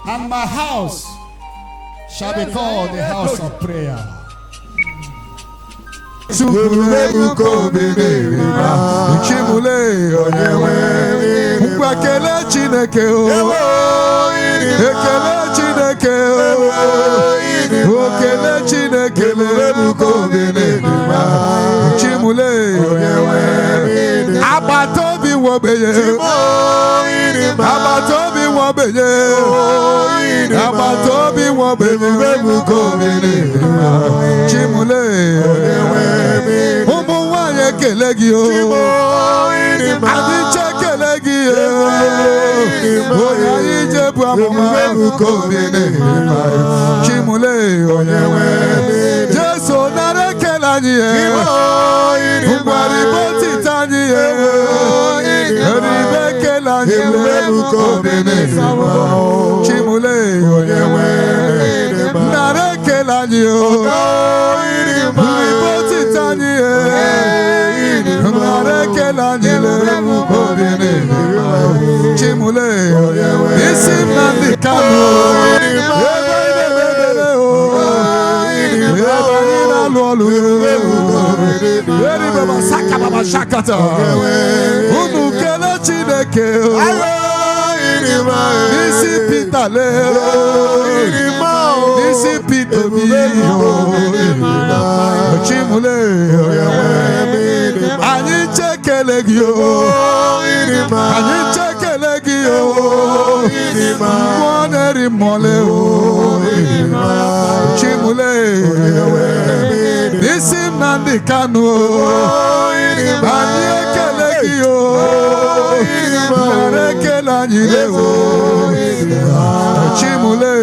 and my house shall be called the house of prayer. Abatobi wobeye, Abatobi wobeye, Abatobi wobeye, Chimule, Umuwaye kelegio, Adiche kelegio, Oyaije buamuma kobene, Chimule, Jesu nare kelanye, Umwari boti tanye, Ribe kelanye, Chimule, nare kelanye, Riboti tanye, nare kelanye, Chimule, isim nandi kanu, Nisim nandi kanu, anye kelegio, nare kelanyileo, chimule,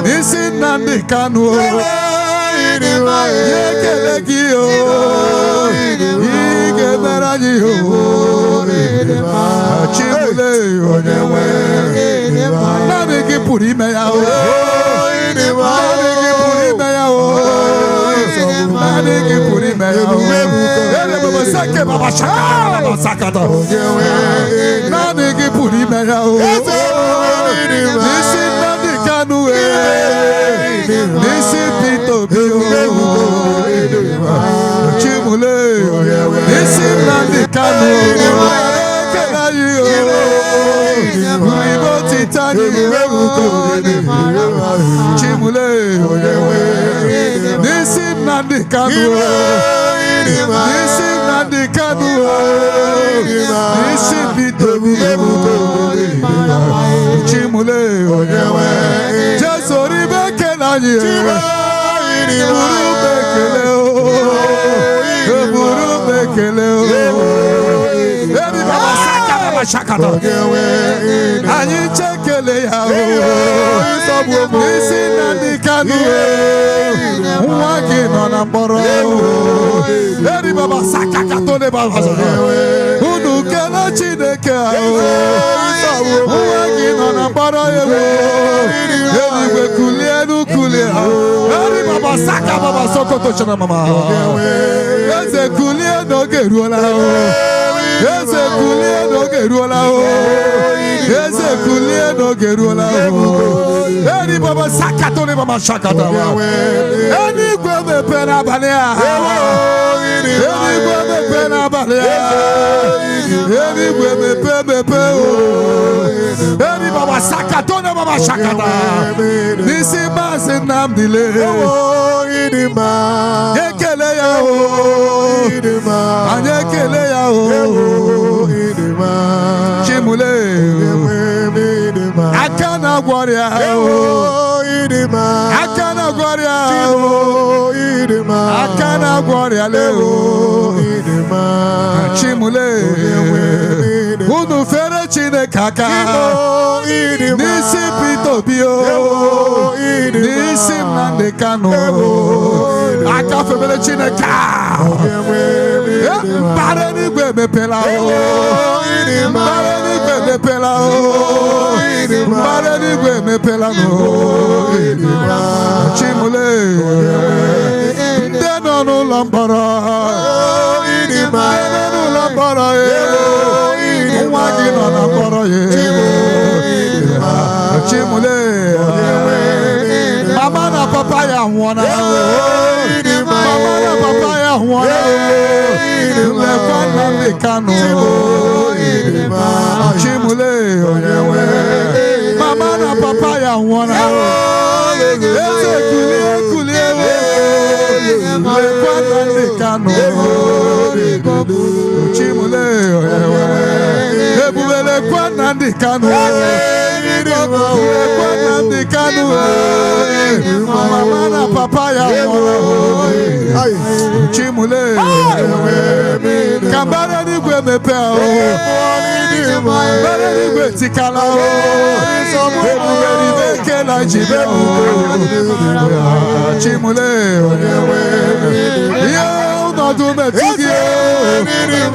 nisim nandi kanu, anye kelegio, ige meranyio, chimule, nani kipuri meyao. Ani chekele ya o, isi na dikanu, wagi nona mboro, eri baba saka katole baba, unu kela chineke o, wagi nona mboro ewo, eri wekulie nukulie, eri baba saka baba sokoto chana mama, eze kulie no geruola o. Eze kulie no geruola o, eze kulie no geruola o. Eri baba sakato ne baba shakata wa. Eni gwe me pena balea. Eni gwe me pena balea. Eni gwe me pe o. Eri baba sakato ne baba shakata. Nisi basi namdile. Yekele ya o. Anyekele ya o. Chimule, Akana Guaria, Akana Guaria, Akana Guaria, Chimule, Unu Fere Chine Kaka, Nisi Pito Bio, Nisi Mandekano, Akafele Chine Ka, Barani Bebe Pelao. Marani me pelao, Marani me pelano, Chimule, Deno Lambara, Deno Lambara, Wagina Lambara, Chimule. Mama na papa ya wana. Mama na papa ya wana. Lekwana mikano. Chimule. Mama na papa ya wana. Eze kulie. Lekwana mikano. Chimule. Ebubele kwana mikano. Mama na papa ya Chimule. Kambara ni gwe mepe o. Kambara ni gwe tikala o. Ebubeli beke la jibe o. Chimule. Yo no do me tugi o.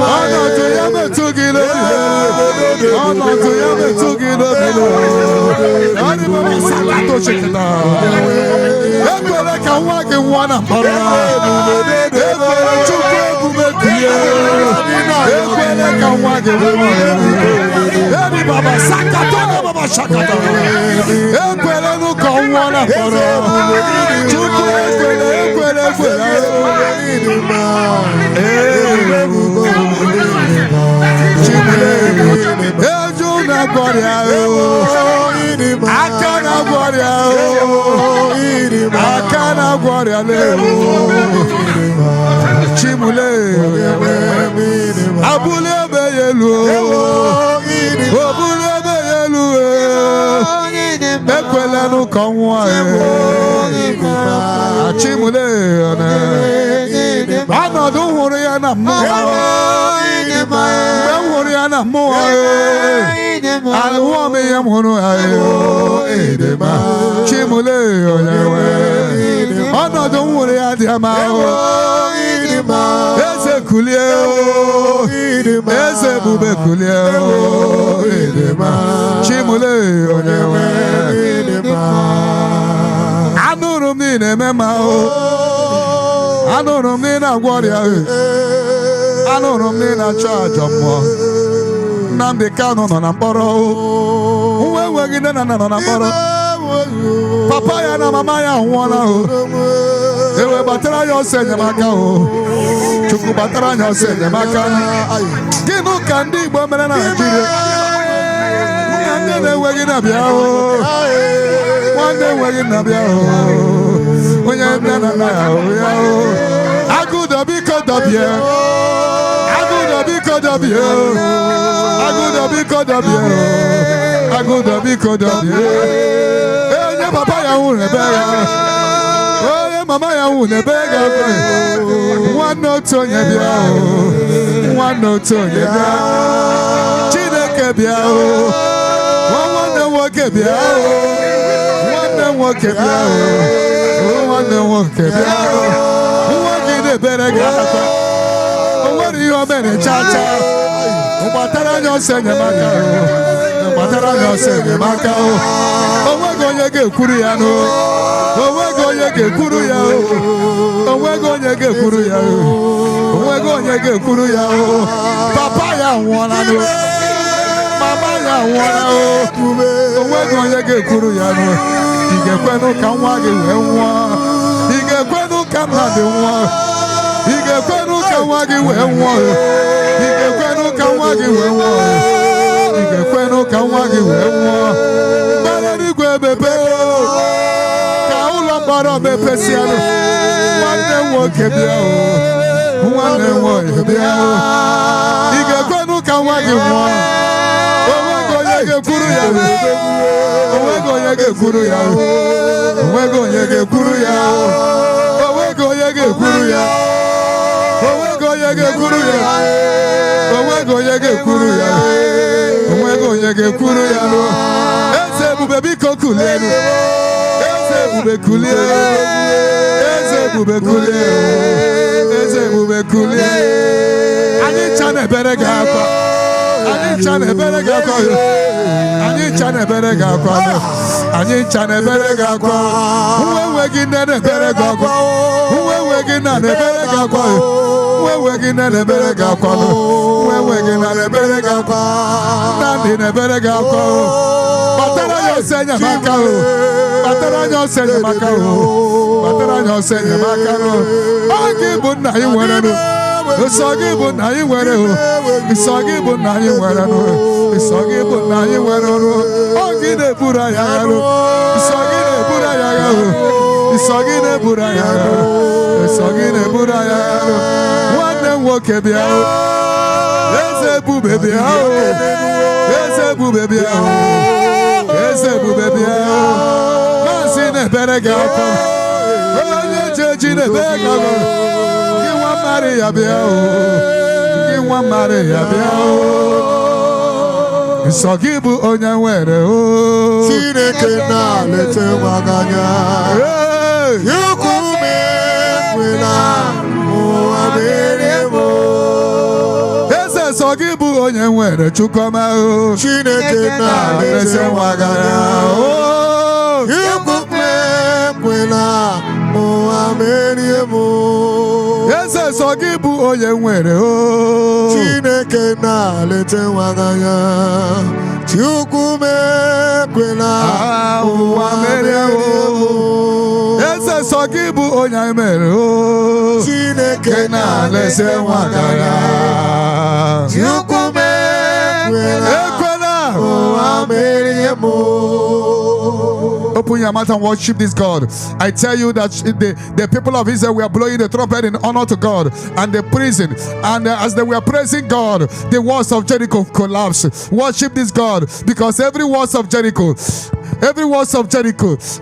Ono to ya me tugi lo. Ono to ya me tugi lo. Ani mama sakato chekita. Ekwele ka wage wana para. Ekwele chukwe kumekiye. Ekwele ka wage wana. Ebi baba sakato na baba shakata. Ekwele nu ka wana para. Chukwe ekwele. Chimule. Eju na gloria o. Akana gloria o. Akana gloria le o. Chimule. Abule beyelu o. Abule beyelu o. Ekwela nu kanwa e. Chimule. Ano do huru ya na mo. Huru ya na mo. Alwo me yam huru ayo. Chimule oyewe. Ano do huru ya diama o. Eze kulie o. Eze bube kulie o. Chimule oyewe. Anuru mi ne mema o. Anuru mi na gloria. Anuru mi na charge mo. Namde kano na mboro. Uwe wegide na mboro. Papa ya na mama ya wana o. Ewe batara yo senyamaka o. Chuku batara yo senyamaka. Ginu kandi igbo mere na Nigeria. Nande wegide na bia o. Wande wegide na bia o. Onye bia na ya o. Agudo biko dobie. Agudo biko dobie. Agudo biko dobie. Enye papa ya hu nebega. Oye mama ya hu nebega. One to nye bia o. One to nye bia. Chineke bia o. One woke bia o. One woke bia o. One woke bia o. One gide berega. One yo bere chacha. Batara nyo senyamaka o. Batara nyo senyamaka o. Owego nyege kuru ya no. Owego nyege kuru ya o. Owego nyege kuru ya o. Owego nyege kuru ya o. Papa ya wana no. Mama ya wana o. Owego nyege kuru ya no. Ige kwenu ka nwa ge we nwa. Ige kwenu ka na de nwa. Ige kwenu ka nwa ge we nwa. Ige kwenu ka nwa ge we nwa. Ige kwenu ka nwa ge we nwa. Bala ni gwe bebe o. Ka ulo mbaro mepe siano. Wane woke bia o. Wane woke bia o. Ige kwenu ka nwa ge nwa. Owego yege kuru ya o. Owego yege kuru ya o. Owego yege kuru ya o. Owego yege kuru ya o. Owego yege kuru ya. Owego yege kuru ya. Owego yege kuru ya no. Eze bube biko kulenu. Eze bube kulenu. Eze bube kulenu. Eze bube kulenu. Ani chane berega kwa. Ani chane berega kwa. Ani chane berega kwa. Ani chane berega kwa. Uwe gine ne berega kwa. Uwe gine ne berega kwa. Uwe gine ne berega kwa. Uwe gine ne berega kwa. Nandi ne berega kwa. Batara yo senya makao. Batara nyo senya makao. Batara nyo senya makao. Ogi buna yi werano. Isogi buna yi werano. Isogi buna yi werano. Isogi buna yi werano. Ogi ne bura yaro. Isogi ne bura yaro. Isogi ne bura yaro. Isogi ne bura yaro. One woke biao. Eze bu baby ao. Eze bu baby ao. Eze bu baby ao. Mansi ne berega ko. Onye jeji ne berega ko. Ki wa mari ya biao. Ki wa mari ya biao. Isogibu onye nwere o. Chineke na lete maganya. Yukume kwela muaberemo. Eze sogibu onye nwere chukoma o. Chineke na lete maganya. Yukume kwela muaberemo. Eze sogibu onye nwere o. Chineke na lete maganya. Chukume kwela muaberemo. Eze sogibu onye mere o. Chineke na lete maganya. Chukume kwela muaberemo. Open your mouth and worship this God. I tell you that the people of Israel were blowing the trumpet in honor to God and the prison. And as they were praising God, the walls of Jericho collapsed. Worship this God because every walls of Jericho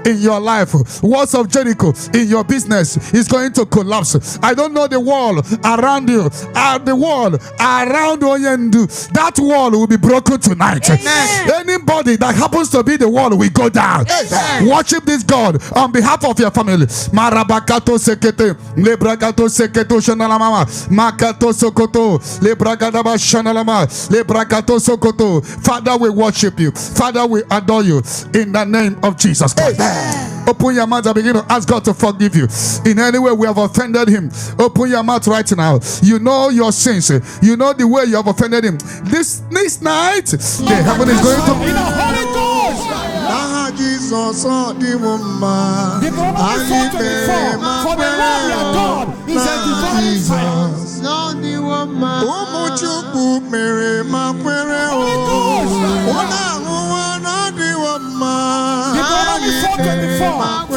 in your life, walls of Jericho in your business is going to collapse. I don't know the wall around you, the wall around Oyendu. That wall will be broken tonight. Amen. Anybody that happens to be the wall will go down. Amen. Worship this God on behalf of your family. Marabakato sekete, lebragato seketo shanalama, makato sokoto, lebragadaba shanalama, lebragato sokoto. Father, we worship you. Father, we adore you. In the name of Jesus Christ. Amen. Open your mouth and begin to ask God to forgive you. In any way we have offended him, open your mouth right now. You know your sins. You know the way you have offended him. This night, the heaven is going to be the Holy Ghost. Jesus, the woman. The for the Lord your God is a divine fire. Deuteronomy 4:24.